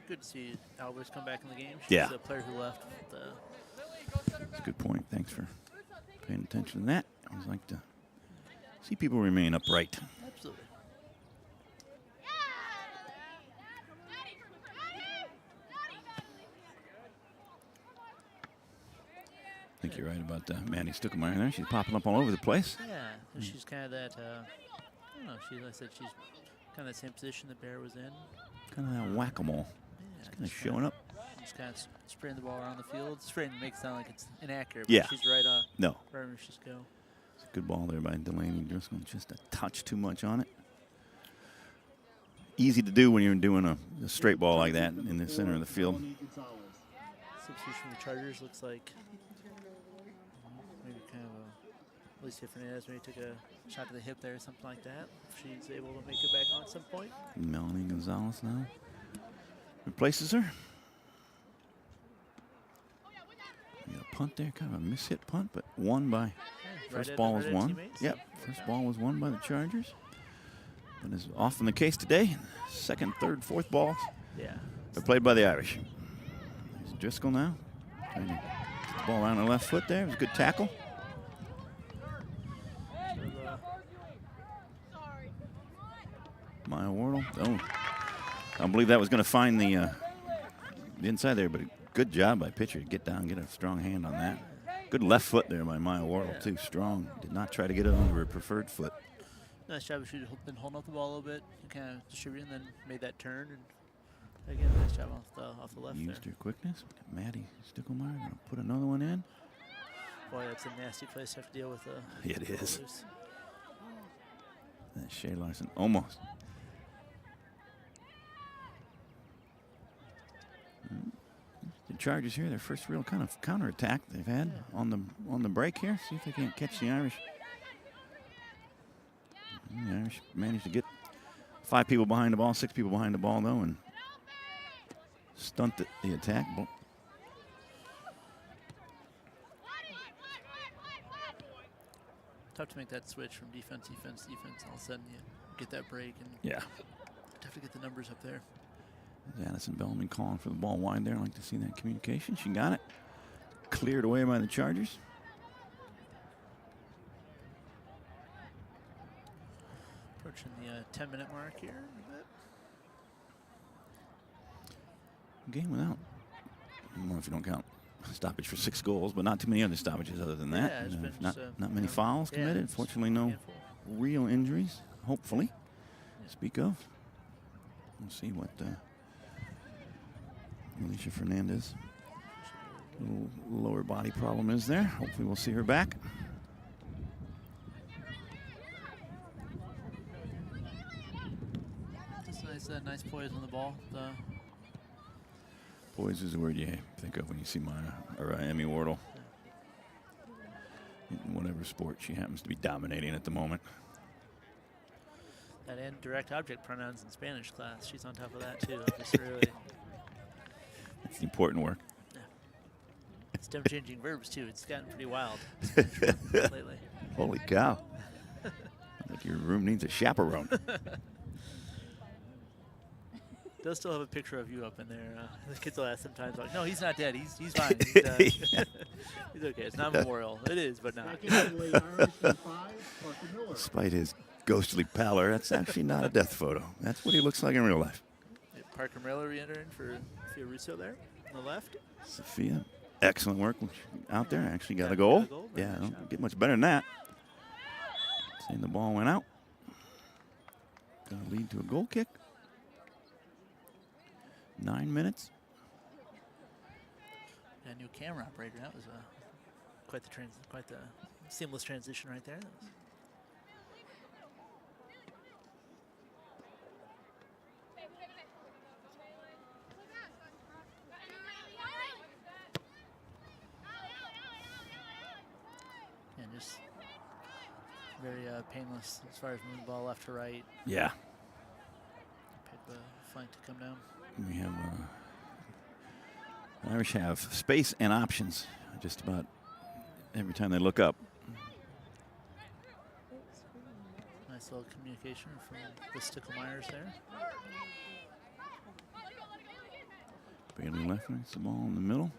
Good to see Albers come back in the game. She's Yeah. a player who left. That's a good point. Thanks for paying attention to that. I always like to see people remain upright. Absolutely. I think you're right about Maddie Stickelmeyer there. She's popping up all over the place. Yeah, and she's kind of that, I don't know, like I said, she's kind of that same position that Bear was in. Kind of that whack-a-mole. Yeah, Just kind of showing up. Just kind of spraying the ball around the field. Spraying makes it sound like it's inaccurate, Yeah. but she's right on. No. Right where she's go. It's a good ball there by Delaney Driscoll. Just a touch too much on it. Easy to do when you're doing a straight ball like that in the center of the field. Substitution from the Chargers looks like maybe kind of at least Fernandez maybe took a shot to the hip there or something like that. If she's able to make it back on at some point. Melanie Gonzalez now replaces her. We got a punt there, kind of a mishit punt, but won by. First ball was won. Yep, first ball was won by the Chargers. But as often the case today, second, third, fourth balls are played by the Irish. There's Driscoll now. Trying to get the ball around her left foot there. It was a good tackle. Maya Wardle. Oh, I don't believe that was going to find the inside there, but a good job by pitcher to get down, get a strong hand on that. Good left foot there by Maya Wardle, too. Strong. Did not try to get it under her preferred foot. Nice job. She had been holding up the ball a little bit and kind of distributing, and then made that turn. And again, nice job off the left Used there. her quickness. Maddie Stickelmeyer going to put another one in. Boy, that's a nasty place to have to deal with. It is. ballers. That's Shay Larson. Almost. The Chargers here, their first real kind of counterattack they've had on the break here. See if they can't catch the Irish. The Irish managed to get 5 people behind the ball, 6 people behind the ball though, and stunt the attack. Tough to make that switch from defense. All of a sudden you get that break and tough to get the numbers up there. Addison Bellman calling for the ball wide there. I'd like to see that communication. She got it. Cleared away by the Chargers. Approaching the 10-minute mark here. Game without, well, if you don't count stoppage for 6 goals, but not too many other stoppages other than that. Yeah, it's been not just, not many fouls committed. Fortunately, no real injuries, hopefully. Speak of. We'll see what Alicia Fernandez little lower body problem is there. Hopefully we'll see her back. Just nice poise on the ball. Poise is the word you think of when you see Emmy Wardle. in whatever sport she happens to be dominating at the moment. That and direct object pronouns in Spanish class. She's on top of that too. Just really. It's the important work. Yeah. Stem changing verbs too. It's gotten pretty wild lately. Holy cow. I think your room needs a chaperone. Does still have a picture of you up in there. The kids will ask sometimes, like, no, he's not dead. He's fine. He's, he's okay. It's not memorial. It is, but not. Despite his ghostly pallor, that's actually not a death photo. That's what he looks like in real life. Parker Miller re-entering for Sophia Russo there on the left. Sophia, excellent work out there. Actually got a goal. Yeah, don't get much better than that. Seeing the ball went out. Going to lead to a goal kick. 9 minutes. A new camera operator. That was quite the seamless transition right there. And just very painless as far as moving the ball left to right. Yeah. Pick the flank to come down. We have the Irish have space and options just about every time they look up. Nice little communication from the Stickle-Myers there. Bailey left, nice the ball in the middle.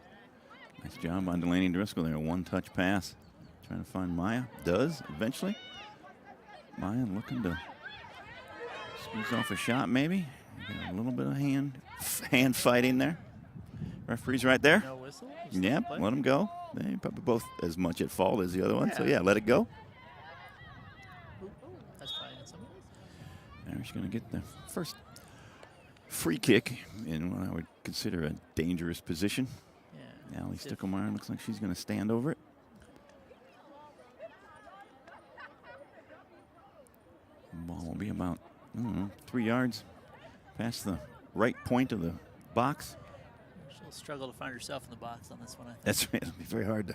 Nice job on Delaney Driscoll there. One-touch pass. Trying to find Maya. Does eventually. Maya looking to squeeze off a shot maybe. Got a little bit of hand fighting there. Referee's right there. No whistle? Yep, let them go. They probably both as much at fault as the other one. So yeah, let it go. That's fine. Irish going to get the first free kick in what I would consider a dangerous position. Yeah. Allie Sticklemeyer looks like she's going to stand over it. The ball will be about 3 yards past the right point of the box. She'll struggle to find herself in the box on this one, I think. That's right. It'll be very hard to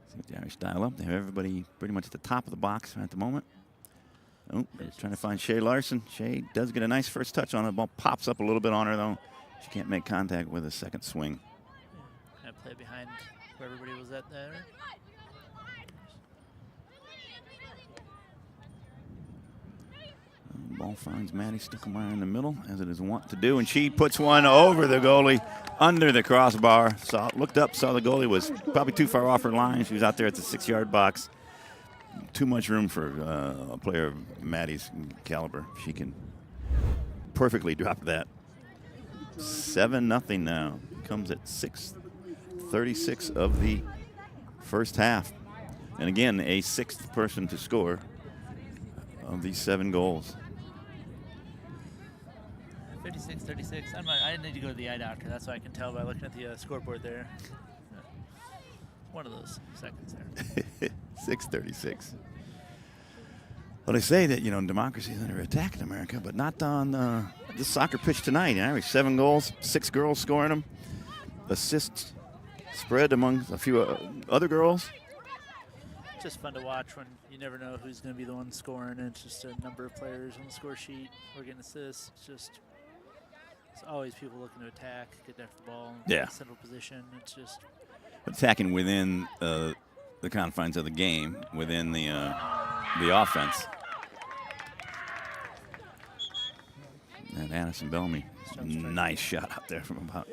see what the Irish dial up. They have everybody pretty much at the top of the box at the moment. Oh, they're trying to find Shay Larson. Shay does get a nice first touch on it. The ball pops up a little bit on her, though. She can't make contact with a second swing. Yeah, play behind where everybody was at there. Ball finds Maddie Sticklemeyer in the middle, as it is wont to do, and she puts one over the goalie, under the crossbar. Looked up, saw the goalie was probably too far off her line. She was out there at the 6-yard box. Too much room for a player of Maddie's caliber. She can perfectly drop that. 7-0 now. Comes at 6:36 of the first half. And again, a sixth person to score of these 7 goals. 56-36. I need to go to the eye doctor. That's what I can tell by looking at the scoreboard there. One of those seconds there. 6:36. Well, they say that, democracy is under attack in America, but not on this soccer pitch tonight. Irish 7 goals, 6 girls scoring them. Assists spread among a few other girls. It's just fun to watch when you never know who's going to be the one scoring. And it's just a number of players on the score sheet. We're getting assists. It's always people looking to attack, get after the ball, central position. It's just attacking within the confines of the game, within the offense. And Addison Bellamy, nice shot out there from about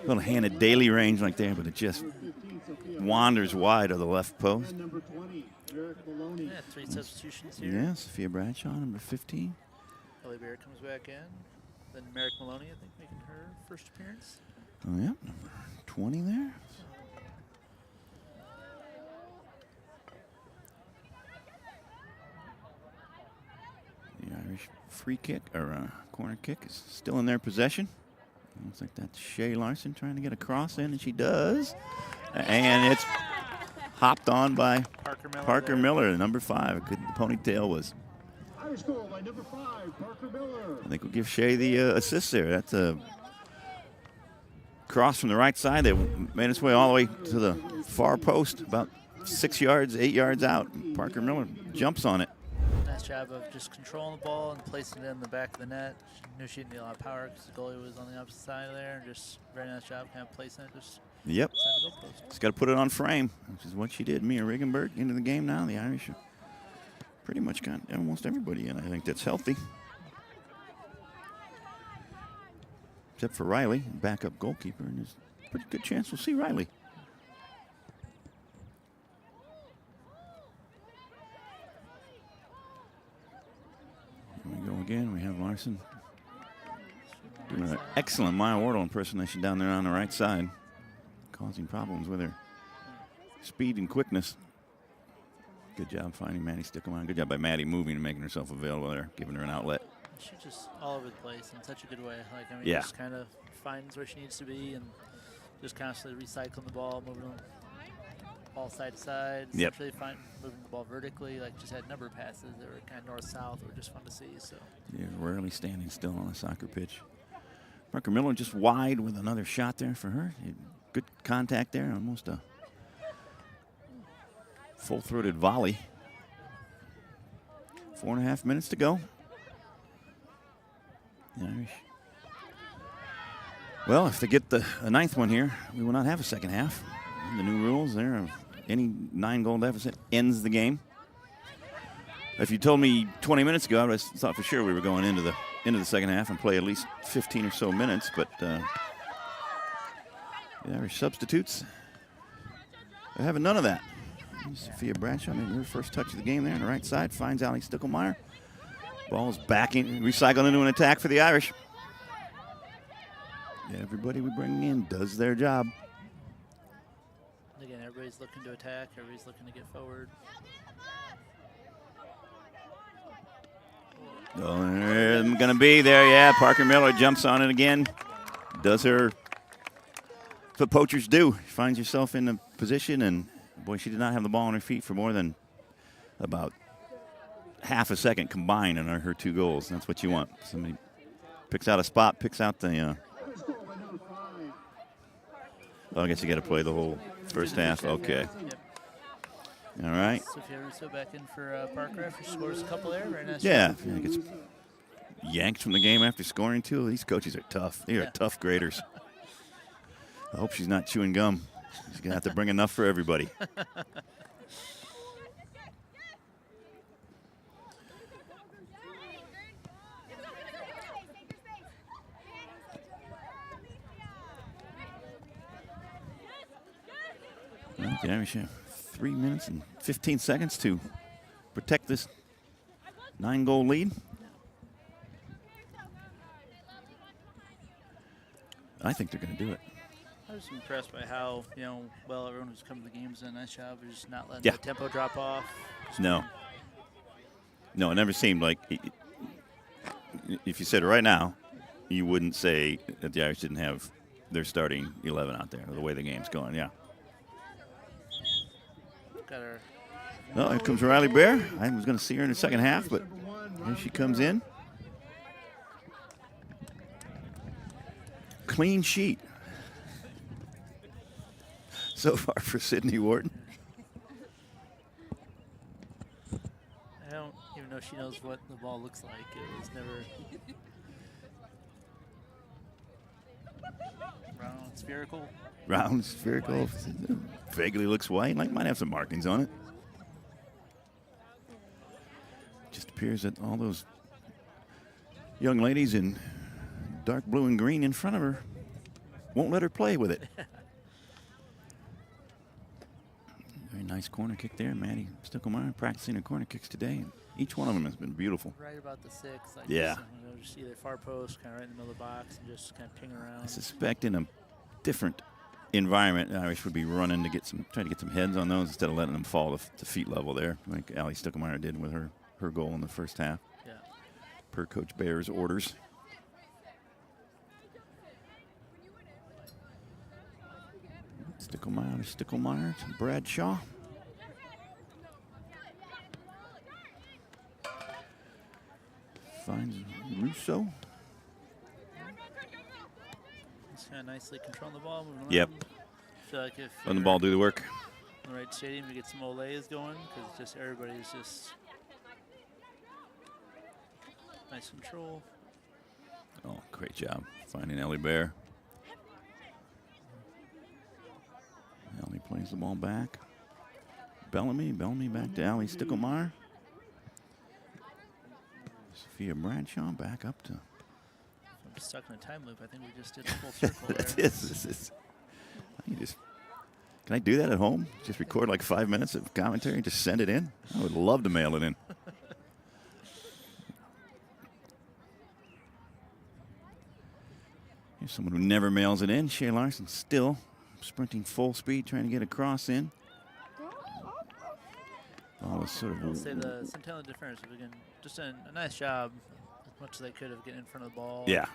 a little hand at daily range like there, but it just wanders wide of the left post. Yeah, 3 substitutions here. Yeah, Sophia Bradshaw, number 15. Ellie Bear comes back in. Then Merrick Maloney, I think, making her first appearance. Oh, yeah, number 20 there. The Irish free kick, or corner kick, is still in their possession. Looks like that's Shay Larson trying to get a cross in, and she does. And it's hopped on by Parker Miller, number 5. The ponytail was. Irish goal by number 5, Parker Miller. I think we'll give Shay the assist there. That's a cross from the right side. They made its way all the way to the far post, about 6 yards, 8 yards out. Parker Miller jumps on it. Nice job of just controlling the ball and placing it in the back of the net. She knew she didn't need a lot of power because the goalie was on the opposite side of there. And just very nice job kind of placing it just Yep. inside the goal post. Just got to put it on frame, which is what she did. Mia Regenberg into the game now. The Irish are pretty much got almost everybody in. I think that's healthy. Except for Riley, backup goalkeeper, and there's a pretty good chance we'll see Riley. Here we go again. We have Larson doing an excellent Maya Wardle impersonation down there on the right side, causing problems with her speed and quickness. Good job finding Maddie Stickelmeyer. Good job by Maddie moving and making herself available there, giving her an outlet. She's just all over the place in such a good way. Like, I mean, Yeah. just kind of finds where she needs to be and just constantly recycling the ball, moving the ball side to side. Yep. Essentially moving the ball vertically. Like, just had a number of passes that were kind of north-south that were just fun to see. So Yeah, rarely standing still on a soccer pitch. Parker Miller just wide with another shot there for her. Good contact there, almost a full-throated volley. 4.5 minutes to go. The Irish. Well, if they get the ninth one here, we will not have a second half. The new rules there, any 9-goal deficit ends the game. If you told me 20 minutes ago, I would have thought for sure we were going into the second half and play at least 15 or so minutes. But the Irish substitutes are having none of that. Sophia Bradshaw making her first touch of the game there on the right side, finds Ali Stickelmeyer. Ball's backing, recycled into an attack for the Irish. Everybody we bring in does their job. again, everybody's looking to attack. Everybody's looking to get forward. Oh, I'm going to be there, yeah. Parker Miller jumps on it again. Does her. That's what poachers do. Finds yourself in a position, and boy, she did not have the ball on her feet for more than about half a second combined in her 2 goals. That's what you want. Somebody picks out a spot, picks out the. Well, I guess you got to play the whole first half. Okay. Yep. All right. Sophia Russo back in for Parker after she scores a couple there. Very nice. Yeah, job. gets yanked from the game after scoring 2. These coaches are tough. They are tough graders. I hope she's not chewing gum. She's going to have to bring enough for everybody. Well, the Irish have 3 minutes and 15 seconds to protect this 9-goal lead. I think they're going to do it. I was impressed by how, well everyone who's come to the games did a nice job of just not letting the tempo drop off. No, it never seemed like, if you said it right now, you wouldn't say that the Irish didn't have their starting 11 out there, the way the game's going, yeah. Got her. Oh, here comes Riley Bear. I was going to see her in the second half, but here she comes in. Clean sheet so far for Sydney Wharton. I don't even know if she knows what the ball looks like. It was never round, spherical. Round, spherical, vaguely looks white, like might have some markings on it. Just appears that all those young ladies in dark blue and green in front of her won't let her play with it. Very nice corner kick there. Maddie Stickelmeyer practicing her corner kicks today. And each one of them has been beautiful. Right about the 6. Like Yeah. Just either far post, kind of right in the middle of the box, and just kind of ping around. I suspect in a different environment, the Irish would be running to trying to get some heads on those instead of letting them fall to feet level there, like Ali Stickelmeyer did with her goal in the first half. Yeah. Per Coach Bear's orders. Stickelmeyer to Bradshaw. Finds Russo. kind of nicely controlling the ball, moving around. Yep. I feel like if Letting the you're ball do the work. in the right stadium, you get some olays going because just everybody's just nice control. Oh, great job finding Ellie Bear. Ellie plays the ball back. Bellamy back to Allie Stickelmeyer. Sophia Bradshaw back up to. I'm stuck in a time loop. I think we just did a full circle there. This is. Can I do that at home? Just record like 5 minutes of commentary and just send it in? I would love to mail it in. Here's someone who never mails it in. Shea Larson still sprinting full speed, trying to get a cross in. Ball was sort of. I'll say the Centennial defenders have again just done a nice job, as much as they could of getting in front of the ball. Yeah.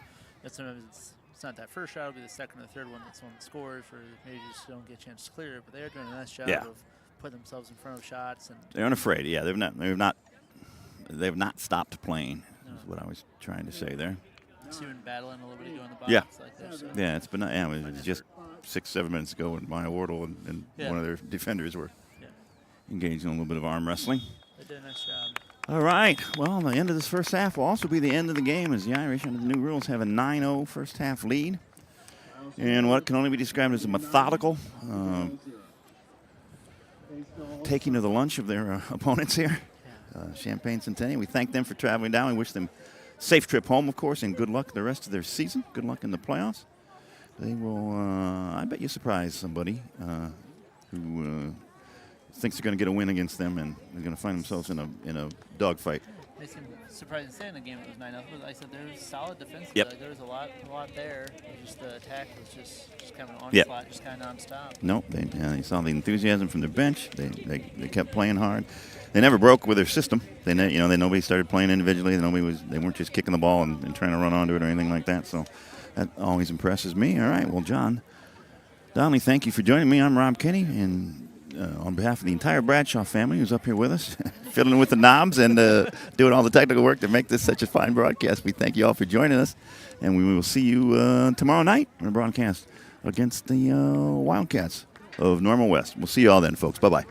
But sometimes it's not that first shot; it'll be the second or the third one that's one that scores, or maybe just don't get a chance to clear it. But they're doing a nice job of putting themselves in front of shots. And they're unafraid. Yeah, they've not stopped playing. Is what I was trying to say there. Even battling a little bit to go in the box. Yeah. Like that, so. Yeah, it was just 6-7 minutes ago when Maya Wardle and one of their defenders were engaged in a little bit of arm wrestling. They did a nice job. All right. Well, the end of this first half will also be the end of the game as the Irish, under the new rules, have a 9-0 first half lead. And what can only be described as a methodical taking of the lunch of their opponents here. Champaign Centennial. We thank them for traveling down. We wish them safe trip home, of course, and good luck the rest of their season. Good luck in the playoffs. They will, I bet you, surprise somebody who thinks they're going to get a win against them, and they're going to find themselves in a dogfight. They seemed surprised to say in the game it was 9-0, but like I said, there was solid defense. Yep. Like, there was a lot there. It was just the attack was just kind of an onslaught, just kind of nonstop. Nope, they saw the enthusiasm from their bench. They kept playing hard. They never broke with their system. Nobody started playing individually. They weren't just kicking the ball and trying to run onto it or anything like that. So that always impresses me. All right, well, John Donnelly, thank you for joining me. I'm Rob Kenny, and on behalf of the entire Bradshaw family who's up here with us, fiddling with the knobs and doing all the technical work to make this such a fine broadcast, we thank you all for joining us, and we will see you tomorrow night on a broadcast against the Wildcats of Normal West. We'll see you all then, folks. Bye-bye.